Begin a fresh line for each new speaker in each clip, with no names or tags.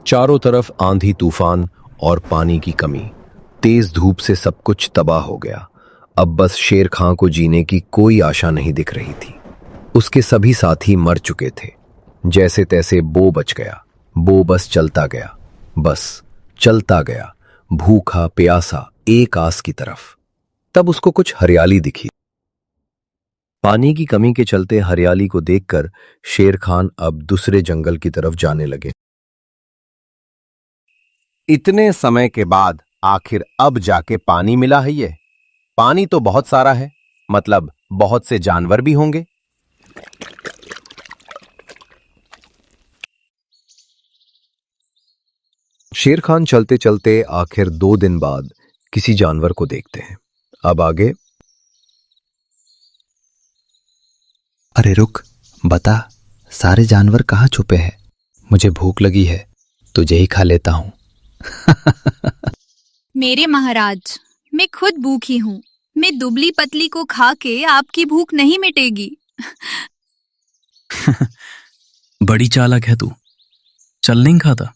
चारों तरफ आंधी तूफान और पानी की कमी। तेज धूप से सब कुछ तबाह हो गया। अब बस शेर खां को जीने की कोई आशा नहीं दिख रही थी। उसके सभी साथी मर चुके थे। जैसे तैसे बो बच गया। बो बस चलता गया, बस चलता गया, भूखा प्यासा एक आस की तरफ। तब उसको कुछ हरियाली दिखी। पानी की कमी के चलते हरियाली को देखकर शेर खान अब दूसरे जंगल की तरफ जाने लगे। इतने समय के बाद आखिर अब जाके पानी मिला है। ये पानी तो बहुत सारा है, मतलब बहुत से जानवर भी होंगे। शेर खान चलते चलते आखिर 2 दिन बाद किसी जानवर को देखते हैं। अब आगे।
अरे रुक, बता, सारे जानवर कहाँ छुपे हैं? मुझे भूख लगी है, तुझे ही खा लेता हूं।
मेरे महाराज, मैं खुद भूखी हूँ। मैं दुबली पतली को खा के आपकी भूख नहीं मिटेगी।
बड़ी चालाक है तू। चल नहीं खाता।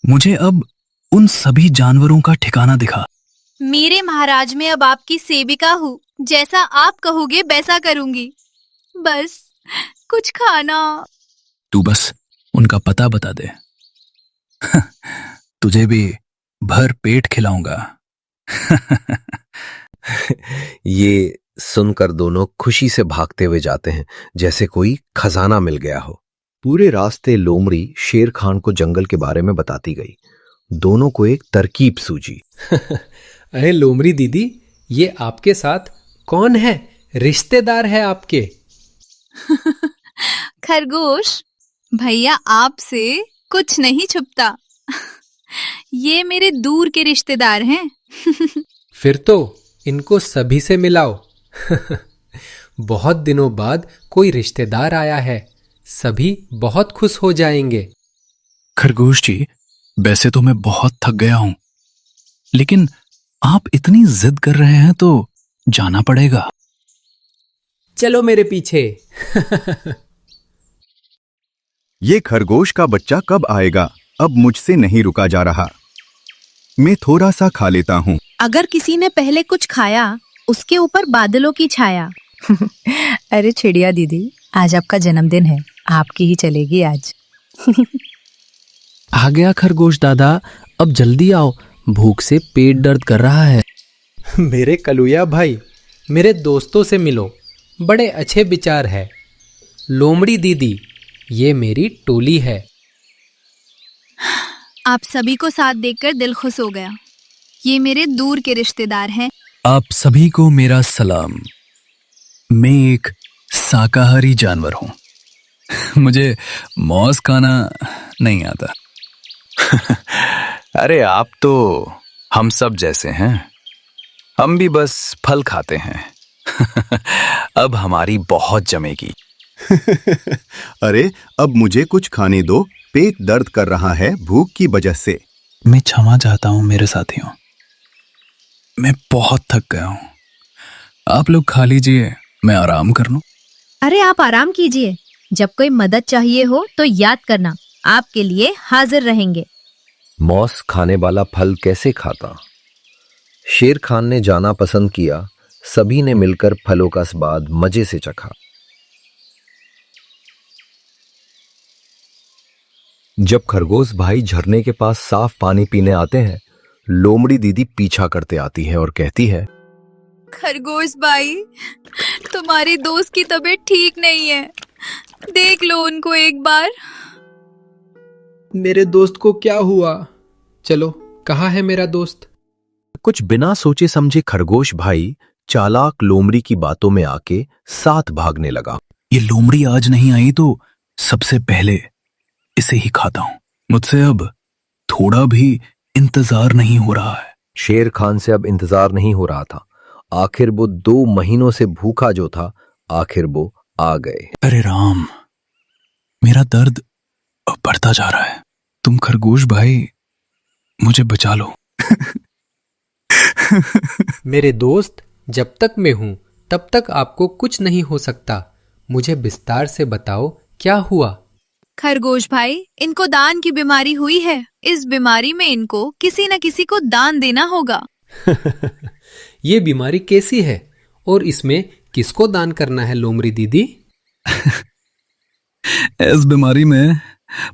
मुझे अब उन सभी जानवरों का ठिकाना दिखा।
मेरे महाराज, मैं अब आपकी सेविका हूँ। जैसा आप कहोगे वैसा करूंगी। बस कुछ खाना।
तू बस उनका पता बता दे। तुझे भी भर पेट खिलाऊंगा।
ये सुनकर दोनों खुशी से भागते हुए जाते हैं, जैसे कोई खजाना मिल गया हो। पूरे रास्ते लोमड़ी शेर खान को जंगल के बारे में बताती गई। दोनों को एक तरकीब सूझी।
अरे लोमड़ी दीदी, ये आपके साथ कौन है? रिश्तेदार है आपके?
खरगोश भैया, आपसे कुछ नहीं छुपता। ये मेरे दूर के रिश्तेदार हैं।
फिर तो इनको सभी से मिलाओ। बहुत दिनों बाद कोई रिश्तेदार आया है, सभी बहुत खुश हो जाएंगे।
खरगोश जी, वैसे तो मैं बहुत थक गया हूं, लेकिन आप इतनी जिद कर रहे हैं तो जाना पड़ेगा।
चलो मेरे पीछे।
ये खरगोश का बच्चा कब आएगा? अब मुझसे नहीं रुका जा रहा। मैं थोड़ा सा खा लेता हूँ।
अगर किसी ने पहले कुछ खाया, उसके ऊपर बादलों की छाया। अरे चिड़िया दीदी, आज आपका जन्मदिन है, आपकी ही चलेगी आज।
आ गया खरगोश दादा, अब जल्दी आओ, भूख से पेट दर्द कर रहा है।
मेरे कलुया भाई, मेरे दोस्तों से मिलो, बड़े अच्छे विचार है। लोमड़ी दीदी, ये मेरी टोली है।
आप सभी को साथ देखकर दिल खुश हो गया। ये मेरे दूर के रिश्तेदार हैं।
आप सभी को मेरा सलाम। मैं एक शाकाहारी जानवर हूं। मुझे मौस खाना नहीं आता।
अरे आप तो हम सब जैसे हैं। हम भी बस फल खाते हैं। अब हमारी बहुत जमेगी।
अरे अब मुझे कुछ खाने दो, पेट दर्द कर रहा है भूख की वजह से।
मैं क्षमा चाहता हूं मेरे साथियों, मैं बहुत थक गया हूं। आप लोग खा लीजिए, मैं आराम कर लूं।
अरे आप आराम कीजिए, जब कोई मदद चाहिए हो तो याद करना, आपके लिए हाजिर रहेंगे।
मौस खाने वाला फल कैसे खाता? शेर खान ने जाना पसंद किया। सभी ने मिलकर फलों का स्वाद मजे से चखा। जब खरगोश भाई झरने के पास साफ पानी पीने आते हैं, लोमड़ी दीदी पीछा करते आती है और कहती है,
खरगोश भाई, तुम्हारे दोस्त की तबीयत ठीक नहीं है, देख लो उनको एक बार।
मेरे दोस्त को क्या हुआ? चलो, कहाँ है मेरा दोस्त?
कुछ बिना सोचे समझे खरगोश भाई चालाक लोमड़ी की बातों में आके साथ भागने लगा।
ये लोमड़ी आज नहीं आई तो सबसे पहले इसे ही खाता हूं। मुझसे अब थोड़ा भी इंतजार नहीं हो रहा है।
शेर खान से अब इंतजार नहीं हो रहा था। आखिर वो 2 महीनों से भूखा जो था, आखिर वो आ गए।
अरे राम, मेरा दर्द अब बढ़ता जा रहा है। तुम खरगोश भाई मुझे बचा लो।
मेरे दोस्त, जब तक मैं हूं तब तक आपको कुछ नहीं हो सकता। मुझे विस्तार से बताओ क्या हुआ।
खरगोश भाई, इनको दान की बीमारी हुई है। इस बीमारी में इनको किसी न किसी को दान देना होगा।
ये बीमारी कैसी है और इसमें किसको दान करना है लोमड़ी दीदी?
इस बीमारी में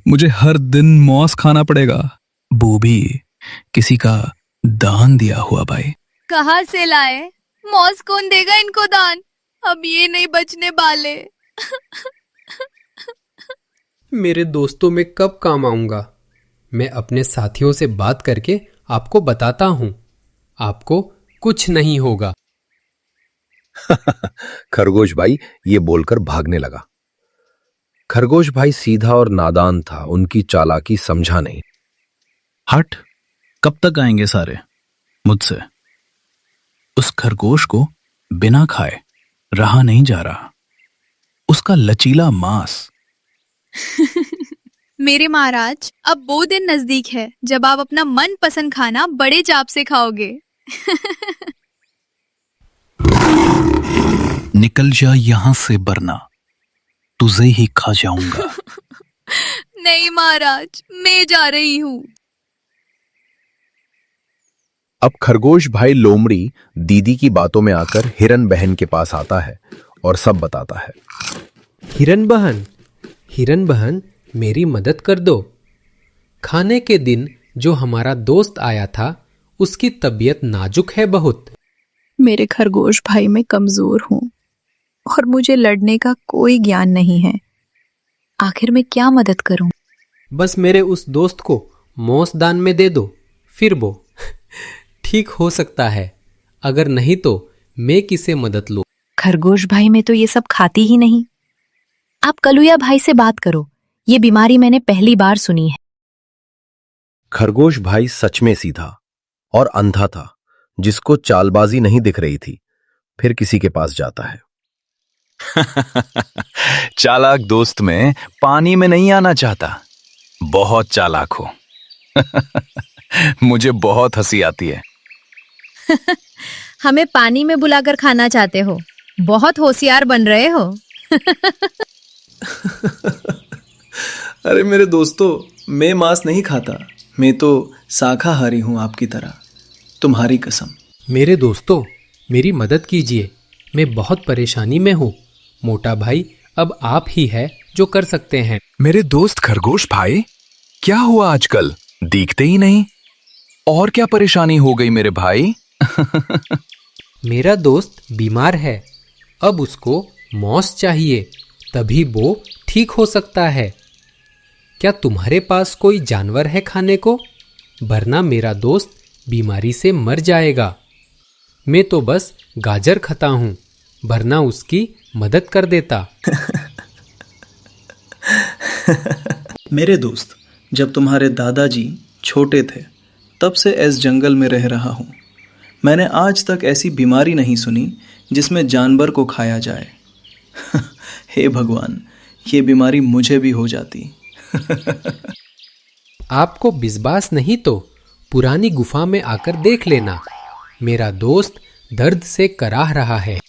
मुझे हर दिन मौस खाना पड़ेगा, वो भी किसी का दान दिया हुआ भाई।
कहाँ से लाए? मौस कौन देगा इनको दान? अब ये नहीं बचने वाले।
मेरे दोस्तों में कब काम आऊंगा? मैं अपने साथियों से बात करके आपको बताता हूँ। आपको कुछ नहीं होगा।
खरगोश भाई ये बोलकर भागने लगा। खरगोश भाई सीधा और नादान था, उनकी चालाकी समझा नहीं।
हट, कब तक आएंगे सारे मुझसे? उस खरगोश को बिना खाए रहा नहीं जा रहा। उसका लचीला मांस।
मेरे महाराज, अब वो दिन नजदीक है जब आप अपना मनपसंद खाना बड़े चाव से खाओगे।
निकल जा यहां से वरना तुझे ही खा जाऊंगा।
नहीं महाराज, मैं जा रही हूँ।
अब खरगोश भाई लोमड़ी दीदी की बातों में आकर हिरन बहन के पास आता है और सब बताता है।
हिरन बहन, मेरी मदद कर दो। खाने के दिन जो हमारा दोस्त आया था, उसकी तबीयत नाजुक है बहुत।
मेरे खरगोश भाई मैं कमजोर हूँ और मुझे लड़ने का कोई ज्ञान नहीं है। आखिर मैं क्या मदद करूं?
बस मेरे उस दोस्त को मौस दान में दे दो, फिर वो ठीक हो सकता है। अगर नहीं तो मैं किसे मदद लूं?
खरगोश भाई मैं तो ये सब खाती ही नहीं। आप कलुया भाई से बात करो। ये बीमारी मैंने पहली बार सुनी है।
खरगोश भाई सच में सीधा और अंधा था, जिसको चालबाजी नहीं दिख रही थी, फिर किसी के पास जाता है।
चालाक दोस्त में पानी में नहीं आना चाहता। बहुत चालाक हो। मुझे बहुत हंसी आती है।
हमें पानी में बुलाकर खाना चाहते हो? बहुत होशियार बन रहे हो।
अरे मेरे दोस्तों, मैं मांस नहीं खाता। मैं तो शाकाहारी हूं आपकी तरह, तुम्हारी कसम।
मेरे दोस्तों, मेरी मदद कीजिए। मैं बहुत परेशानी में हूँ। मोटा भाई अब आप ही है जो कर सकते हैं।
मेरे दोस्त खरगोश भाई, क्या हुआ आजकल? दिखते ही नहीं। और क्या परेशानी हो गई मेरे भाई?
मेरा दोस्त बीमार है। अब उसको मौस चाहिए, तभी वो ठीक हो सकता है। क्या तुम्हारे पास कोई जानवर है खाने को? वरना मेरा दोस्त बीमारी से मर जाएगा। मैं तो बस गाजर खाता हूँ, वरना उसकी मदद कर देता।
मेरे दोस्त, जब तुम्हारे दादाजी छोटे थे तब से इस जंगल में रह रहा हूँ। मैंने आज तक ऐसी बीमारी नहीं सुनी जिसमें जानवर को खाया जाए। हे भगवान, ये बीमारी मुझे भी हो जाती।
आपको विश्वास नहीं तो पुरानी गुफा में आकर देख लेना। मेरा दोस्त दर्द से कराह रहा है।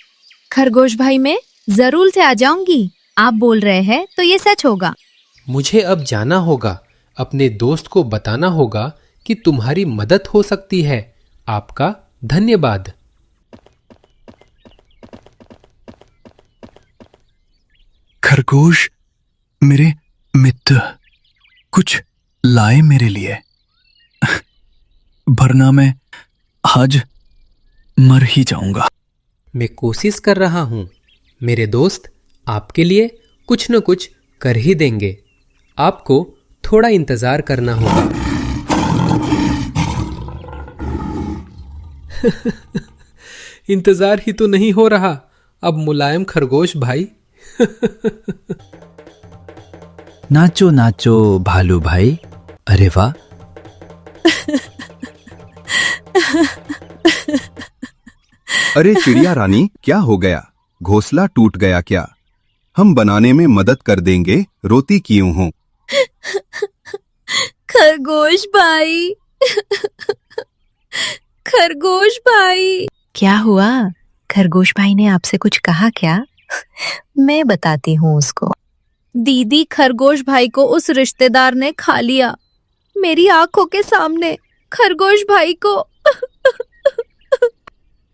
खरगोश भाई मैं जरूर से आ जाऊंगी। आप बोल रहे हैं तो ये सच होगा।
मुझे अब जाना होगा। अपने दोस्त को बताना होगा कि तुम्हारी मदद हो सकती है। आपका धन्यवाद।
खरगोश मेरे मित्र, कुछ लाए मेरे लिए, वरना मैं आज मर ही जाऊंगा।
मैं कोशिश कर रहा हूँ। मेरे दोस्त आपके लिए कुछ न कुछ कर ही देंगे। आपको थोड़ा इंतजार करना होगा। इंतजार ही तो नहीं हो रहा। अब मुलायम खरगोश भाई।
नाचो नाचो भालू भाई। अरे वाह।
अरे चिड़िया रानी, क्या हो गया? घोंसला टूट गया क्या? हम बनाने में मदद कर देंगे, रोती क्यों हो?
खरगोश भाई। खरगोश भाई। क्या हुआ? खरगोश भाई ने आपसे कुछ कहा क्या? मैं बताती हूँ उसको।
दीदी खरगोश भाई को उस रिश्तेदार ने खा लिया। मेरी आंखों के सामने खरगोश भाई को।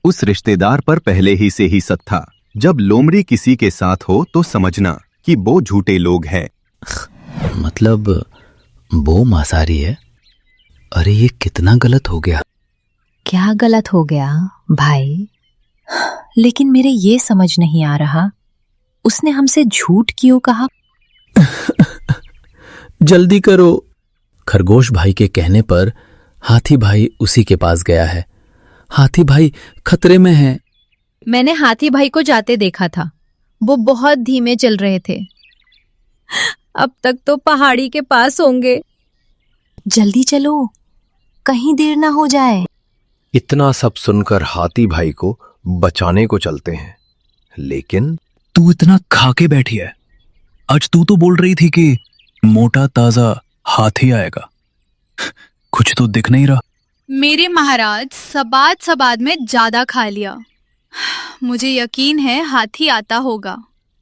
उस रिश्तेदार पर पहले ही से ही शक था। जब लोमड़ी किसी के साथ हो तो समझना कि वो झूठे लोग हैं।
मतलब वो मांसाहारी है? अरे ये कितना गलत हो गया।
क्या गलत हो गया भाई? लेकिन मेरे ये समझ नहीं आ रहा, उसने हमसे झूठ क्यों कहा?
जल्दी करो।
खरगोश भाई के कहने पर हाथी भाई उसी के पास गया है। हाथी भाई खतरे में है।
मैंने हाथी भाई को जाते देखा था। वो बहुत धीमे चल रहे थे। अब तक तो पहाड़ी के पास होंगे।
जल्दी चलो, कहीं देर ना हो जाए।
इतना सब सुनकर हाथी भाई को बचाने को चलते हैं, लेकिन
तू इतना खा के बैठी है। आज तू तो बोल रही थी कि मोटा ताजा हाथी आएगा। कुछ तो दिख नहीं रहा।
मेरे महाराज सबाद में ज्यादा खा लिया। मुझे यकीन है हाथी आता होगा।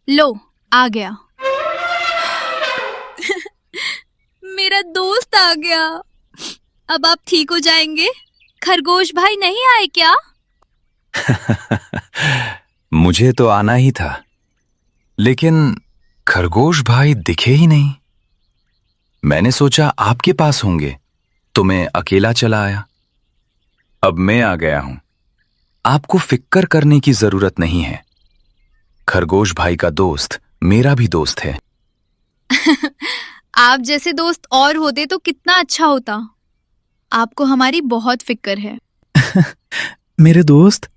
लो आ गया। मेरा दोस्त आ गया। अब आप ठीक हो जाएंगे। खरगोश भाई नहीं आए क्या?
मुझे तो आना ही था, लेकिन खरगोश भाई दिखे ही नहीं। मैंने सोचा आपके पास होंगे तो मैं अकेला चला आया। अब मैं आ गया हूं। आपको फिक्र करने की जरूरत नहीं है। खरगोश भाई का दोस्त मेरा भी दोस्त है।
आप जैसे दोस्त और होते तो कितना अच्छा होता। आपको हमारी बहुत फिक्र है।
मेरे दोस्त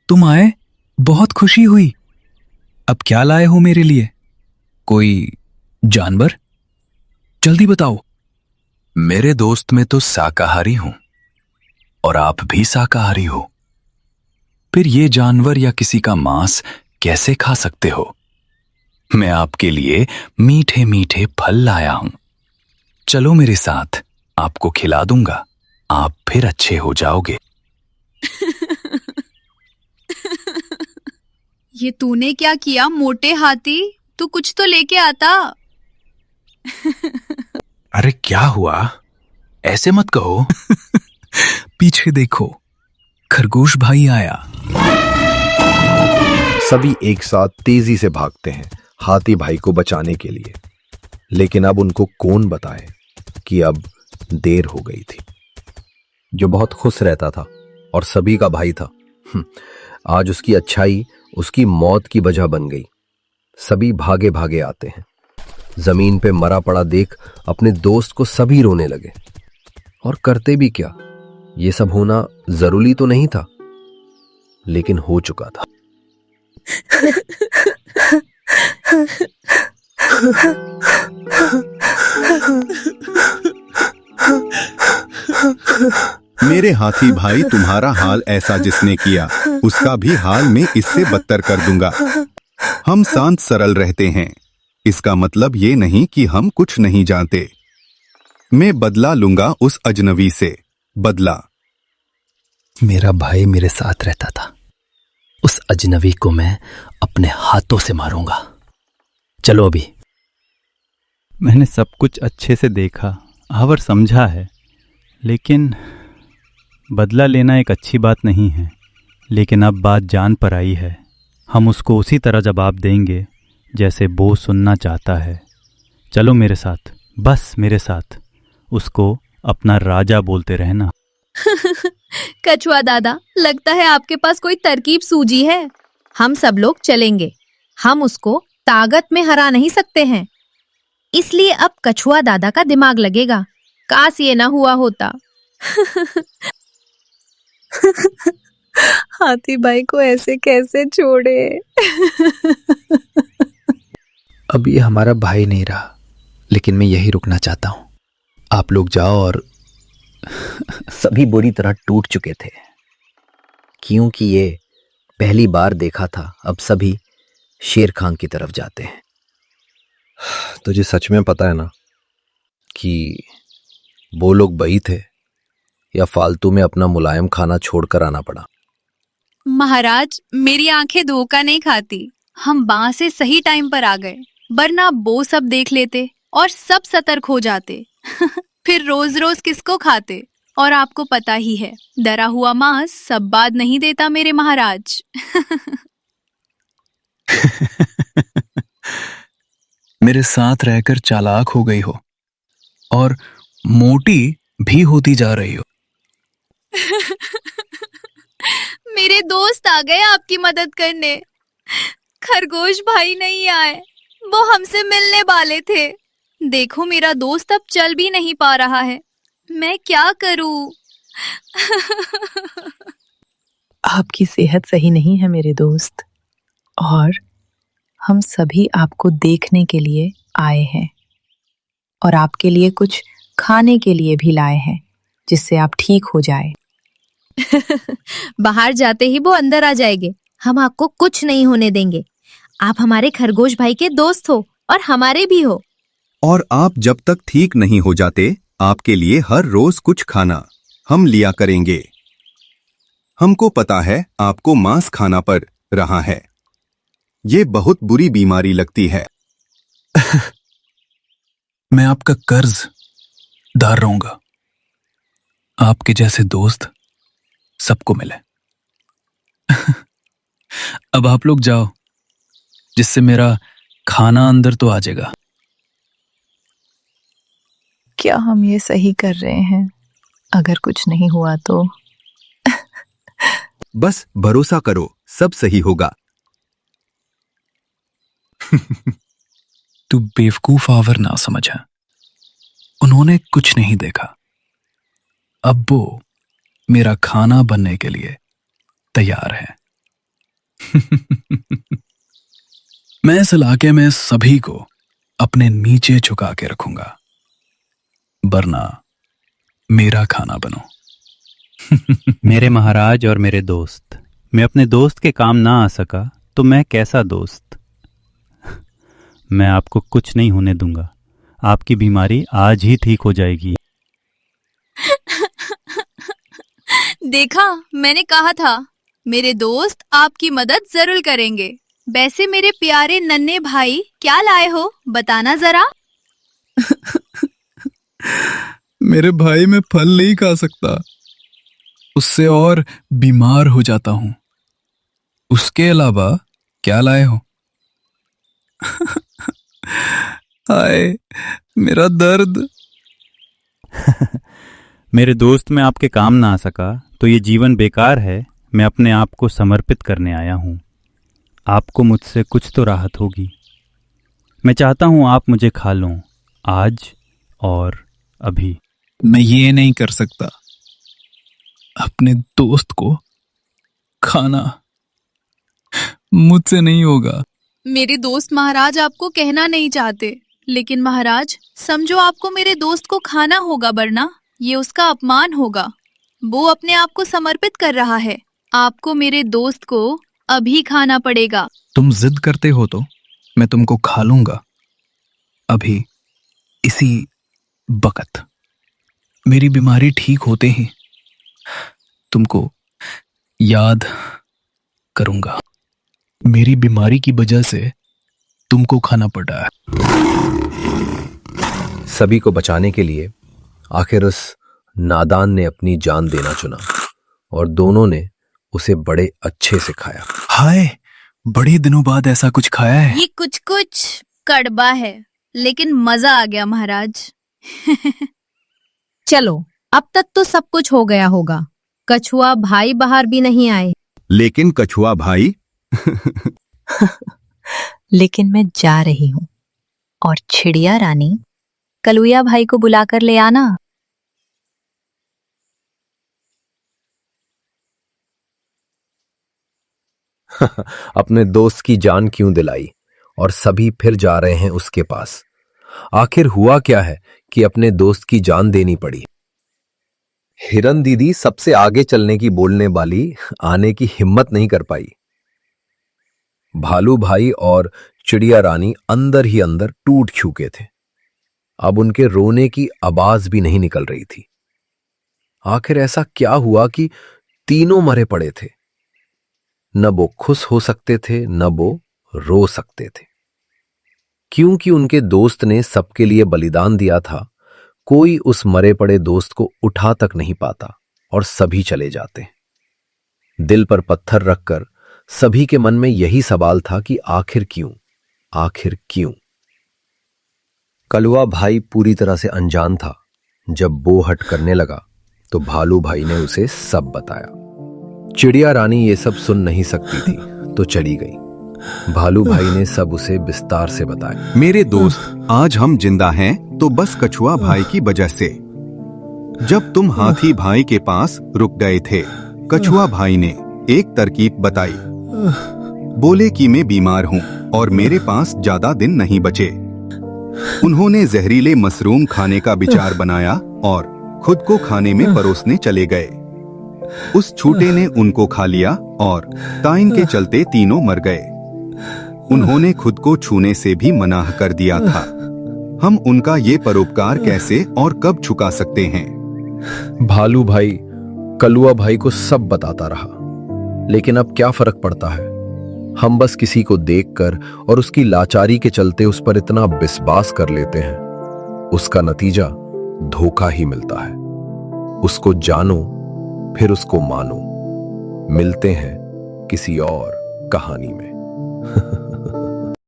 तुम आए, बहुत खुशी हुई। अब क्या लाए हो मेरे लिए? कोई जानवर? जल्दी बताओ।
मेरे दोस्त में तो शाकाहारी हूं और आप भी शाकाहारी हो। फिर ये जानवर या किसी का मांस कैसे खा सकते हो? मैं आपके लिए मीठे मीठे फल लाया हूं। चलो मेरे साथ, आपको खिला दूंगा। आप फिर अच्छे हो जाओगे।
ये तूने क्या किया मोटे हाथी? तू कुछ तो लेके आता।
अरे क्या हुआ? ऐसे मत कहो। पीछे देखो, खरगोश भाई आया।
सभी एक साथ तेजी से भागते हैं हाथी भाई को बचाने के लिए, लेकिन अब उनको कौन बताए कि अब देर हो गई थी। जो बहुत खुश रहता था और सभी का भाई था, आज उसकी अच्छाई उसकी मौत की वजह बन गई। सभी भागे भागे आते हैं। जमीन पे मरा पड़ा देख अपने दोस्त को सभी रोने लगे। और करते भी क्या, ये सब होना जरूरी तो नहीं था, लेकिन हो चुका था।
मेरे हाथी भाई, तुम्हारा हाल ऐसा जिसने किया, उसका भी हाल मैं इससे बदतर कर दूंगा। हम शांत सरल रहते हैं, इसका मतलब ये नहीं कि हम कुछ नहीं जानते। मैं बदला लूंगा उस अजनबी से। बदला।
मेरा भाई मेरे साथ रहता था, उस अजनबी को मैं अपने हाथों से मारूंगा। चलो अभी।
मैंने सब कुछ अच्छे से देखा और समझा है, लेकिन बदला लेना एक अच्छी बात नहीं है। लेकिन अब बात जान पर आई है, हम उसको उसी तरह जवाब देंगे जैसे वो सुनना चाहता है। चलो मेरे साथ, बस मेरे साथ। उसको अपना राजा बोलते रहना।
कछुआ दादा, लगता है आपके पास कोई तरकीब सूझी है। हम सब लोग चलेंगे। हम उसको ताकत में हरा नहीं सकते हैं, इसलिए अब कछुआ दादा का दिमाग लगेगा। काश ये ना हुआ होता।
हाथी भाई को ऐसे कैसे छोड़े?
अब ये हमारा भाई नहीं रहा, लेकिन मैं यही रुकना चाहता हूं। आप लोग जाओ। और
सभी बुरी तरह टूट चुके थे, क्योंकि ये पहली बार देखा था। अब सभी शेर खान की तरफ जाते हैं। तुझे सच में पता है ना कि वो लोग बही थे, या फालतू में अपना मुलायम खाना छोड़कर आना पड़ा?
महाराज, मेरी आंखें धोखा नहीं खाती। हम वहां से सही टाइम पर आ गए।
वरना वो सब देख लेते और सब सतर्क हो जाते। फिर रोज रोज किसको खाते? और आपको पता ही है, डरा हुआ मांस सब बात नहीं देता मेरे महाराज।
मेरे साथ रहकर चालाक हो गई हो और मोटी भी होती जा रही हो।
मेरे दोस्त आ गए आपकी मदद करने। खरगोश भाई नहीं आए, वो हमसे मिलने वाले थे। देखो मेरा दोस्त अब चल भी नहीं पा रहा है, मैं क्या करूं?
आपकी सेहत सही नहीं है मेरे दोस्त, और हम सभी आपको देखने के लिए आए हैं और आपके लिए कुछ खाने के लिए भी लाए हैं, जिससे आप ठीक हो जाए।
बाहर जाते ही वो अंदर आ जाएंगे। हम आपको कुछ नहीं होने देंगे। आप हमारे खरगोश भाई के दोस्त हो और हमारे भी हो।
और आप जब तक ठीक नहीं हो जाते, आपके लिए हर रोज कुछ खाना हम लिया करेंगे। हमको पता है आपको मांस खाना पड़ रहा है। ये बहुत बुरी बीमारी लगती है।
मैं आपका कर्ज दार रहूंगा। आपके जैसे दोस्त सबको मिले। अब आप लोग जाओ, जिससे मेरा खाना अंदर तो आ जाएगा।
क्या हम ये सही कर रहे हैं? अगर कुछ नहीं हुआ तो?
बस भरोसा करो, सब सही होगा।
तू बेवकूफ आवर ना समझा। उन्होंने कुछ नहीं देखा। अब वो मेरा खाना बनने के लिए तैयार है। मैं इस इलाके में सभी को अपने नीचे झुका के रखूंगा, वरना मेरा खाना बनो।
मेरे महाराज और मेरे दोस्त, मैं अपने दोस्त के काम ना आ सका तो मैं कैसा दोस्त? मैं आपको कुछ नहीं होने दूंगा। आपकी बीमारी आज ही ठीक हो जाएगी।
देखा, मैंने कहा था मेरे दोस्त आपकी मदद जरूर करेंगे। वैसे मेरे प्यारे नन्हे भाई, क्या लाए हो बताना जरा।
मेरे भाई मैं फल नहीं खा सकता, उससे और बीमार हो जाता हूं। उसके अलावा क्या लाए हो? हाय मेरा दर्द।
मेरे दोस्त, मैं आपके काम ना आ सका तो ये जीवन बेकार है। मैं अपने आप को समर्पित करने आया हूं। आपको मुझसे कुछ तो राहत होगी। मैं चाहता हूं आप मुझे खा लो, आज और अभी।
मैं ये नहीं कर सकता। अपने दोस्त को खाना मुझसे नहीं होगा।
मेरे दोस्त महाराज आपको कहना नहीं चाहते, लेकिन महाराज समझो आपको मेरे दोस्त को खाना होगा, वरना ये उसका अपमान होगा। वो अपने आप को समर्पित कर रहा है। आपको मेरे दोस्त को अभी खाना पड़ेगा।
तुम जिद करते हो तो मैं तुमको खा लूंगा, अभी इसी वक्त। मेरी बीमारी ठीक होते ही तुमको याद करूंगा। मेरी बीमारी की वजह से तुमको खाना पड़ रहा है।
सभी को बचाने के लिए आखिर उस नादान ने अपनी जान देना चुना और दोनों ने उसे बड़े अच्छे से खाया।
हाय, बड़े दिनों बाद ऐसा कुछ खाया है।
ये कुछ कुछ कड़वा है, लेकिन मजा आ गया महाराज।
चलो, अब तक तो सब कुछ हो गया होगा। कछुआ भाई बाहर भी नहीं आए।
लेकिन कछुआ भाई
लेकिन मैं जा रही हूँ, और चिड़िया रानी, कलुया भाई को बुलाकर ले आना।
अपने दोस्त की जान क्यों दिलाई? और सभी फिर जा रहे हैं उसके पास। आखिर हुआ क्या है कि अपने दोस्त की जान देनी पड़ी? हिरन दीदी सबसे आगे चलने की बोलने वाली आने की हिम्मत नहीं कर पाई। भालू भाई और चिड़िया रानी अंदर ही अंदर टूट चुके थे। अब उनके रोने की आवाज भी नहीं निकल रही थी। आखिर ऐसा क्या हुआ कि तीनों मरे पड़े थे? न वो खुश हो सकते थे, न वो रो सकते थे। क्योंकि उनके दोस्त ने सबके लिए बलिदान दिया था, कोई उस मरे पड़े दोस्त को उठा तक नहीं पाता और सभी चले जाते। दिल पर पत्थर रखकर सभी के मन में यही सवाल था कि आखिर क्यों, आखिर क्यों। कलवा भाई पूरी तरह से अनजान था। जब बो हट करने लगा तो भालू भाई ने उसे सब बताया। चिड़िया रानी ये सब सुन नहीं सकती थी तो चली गई। भालू भाई ने सब उसे विस्तार से बताया।
मेरे दोस्त, आज हम जिंदा हैं तो बस कछुआ भाई की वजह से। जब तुम हाथी भाई के पास रुक गए थे, कछुआ भाई ने एक तरकीब बताई। बोले कि मैं बीमार हूँ और मेरे पास ज्यादा दिन नहीं बचे। उन्होंने जहरीले मशरूम खाने का विचार बनाया और खुद को खाने में परोसने चले गए। उस छूटे ने उनको खा लिया और ताइन के चलते तीनों मर गए। उन्होंने खुद को छूने से भी मना कर दिया था। हम उनका ये परोपकार कैसे और कब चुका सकते हैं?
भालू भाई कलुआ भाई को सब बताता रहा, लेकिन अब क्या फर्क पड़ता है। हम बस किसी को देखकर और उसकी लाचारी के चलते उस पर इतना विश्वास कर लेते हैं, उसका नतीजा धोखा ही मिलता है। उसको जानो फिर उसको मानो। मिलते हैं किसी और कहानी में।